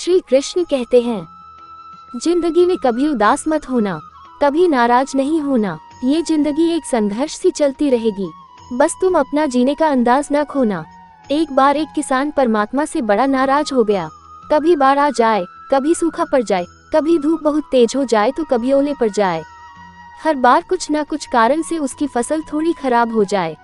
श्री कृष्ण कहते हैं, जिंदगी में कभी उदास मत होना, कभी नाराज नहीं होना। ये जिंदगी एक संघर्ष सी चलती रहेगी, बस तुम अपना जीने का अंदाज न खोना। एक बार एक किसान परमात्मा से बड़ा नाराज हो गया। कभी बाढ़ आ जाए, कभी सूखा पड़ जाए, कभी धूप बहुत तेज हो जाए तो कभी ओले पड़ जाए। हर बार कुछ न कुछ कारण से उसकी फसल थोड़ी खराब हो जाए।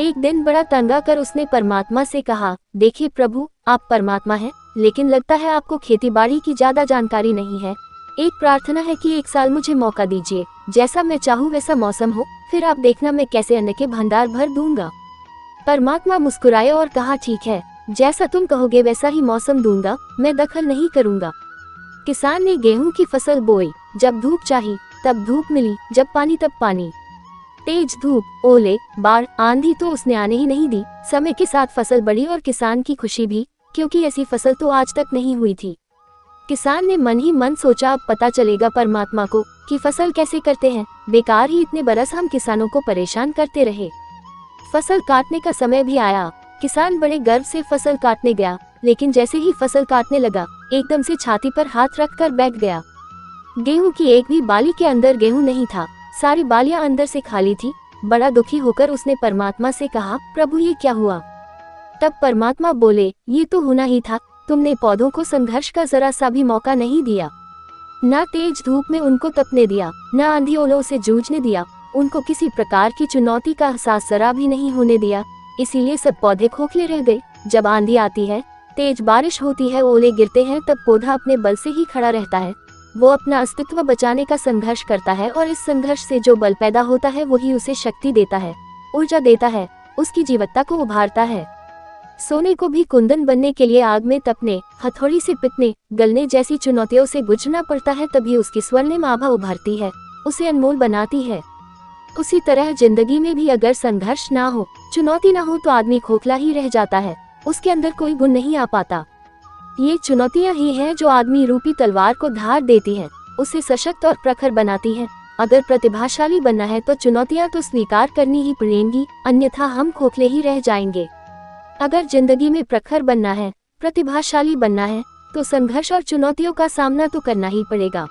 एक दिन बड़ा तंगा कर उसने परमात्मा से कहा, देखिए प्रभु, आप परमात्मा हैं, लेकिन लगता है आपको खेती बाड़ी की ज्यादा जानकारी नहीं है। एक प्रार्थना है कि एक साल मुझे मौका दीजिए, जैसा मैं चाहूँ वैसा मौसम हो, फिर आप देखना मैं कैसे अन्न के भंडार भर दूंगा। परमात्मा मुस्कुराए और कहा, ठीक है, जैसा तुम कहोगे वैसा ही मौसम दूंगा, मैं दखल नहीं करूंगा। किसान ने गेहूं की फसल बोई। जब धूप चाहिए तब धूप मिली, जब पानी तब पानी। तेज धूप, ओले, बाढ़, आंधी तो उसने आने ही नहीं दी। समय के साथ फसल बढ़ी और किसान की खुशी भी, क्योंकि ऐसी फसल तो आज तक नहीं हुई थी। किसान ने मन ही मन सोचा, अब पता चलेगा परमात्मा को कि फसल कैसे करते हैं। बेकार ही इतने बरस हम किसानों को परेशान करते रहे। फसल काटने का समय भी आया। किसान बड़े गर्व से फसल काटने गया, लेकिन जैसे ही फसल काटने लगा, एकदम से छाती पर हाथ रखकर बैठ गया। गेहूं की एक भी बाली के अंदर गेहूं नहीं था, सारी बालियां अंदर से खाली थी। बड़ा दुखी होकर उसने परमात्मा से कहा, प्रभु ये क्या हुआ? तब परमात्मा बोले, ये तो होना ही था, तुमने पौधों को संघर्ष का जरा सा भी मौका नहीं दिया। न तेज धूप में उनको तपने दिया, न आंधी ओलों से जूझने दिया, उनको किसी प्रकार की चुनौती का एहसास जरा भी नहीं होने दिया। इसीलिए सब पौधे खोखले रह गए। जब आंधी आती है, तेज बारिश होती है, ओले गिरते हैं, तब पौधा अपने बल से ही खड़ा रहता है। वो अपना अस्तित्व बचाने का संघर्ष करता है और इस संघर्ष से जो बल पैदा होता है वही उसे शक्ति देता है, ऊर्जा देता है, उसकी जीवत्ता को उभारता है। सोने को भी कुंदन बनने के लिए आग में तपने, हथौड़ी से पिटने, गलने जैसी चुनौतियों से गुजरना पड़ता है, तभी उसकी स्वर्णिम आभा उभरती है, उसे अनमोल बनाती है। उसी तरह जिंदगी में भी अगर संघर्ष ना हो, चुनौती ना हो, तो आदमी खोखला ही रह जाता है, उसके अंदर कोई गुण नहीं आ पाता। ये चुनौतियां ही हैं जो आदमी रूपी तलवार को धार देती हैं, उसे सशक्त और प्रखर बनाती हैं। अगर प्रतिभाशाली बनना है तो चुनौतियां तो स्वीकार करनी ही पड़ेंगी, अन्यथा हम खोखले ही रह जाएंगे। अगर जिंदगी में प्रखर बनना है, प्रतिभाशाली बनना है, तो संघर्ष और चुनौतियों का सामना तो करना ही पड़ेगा।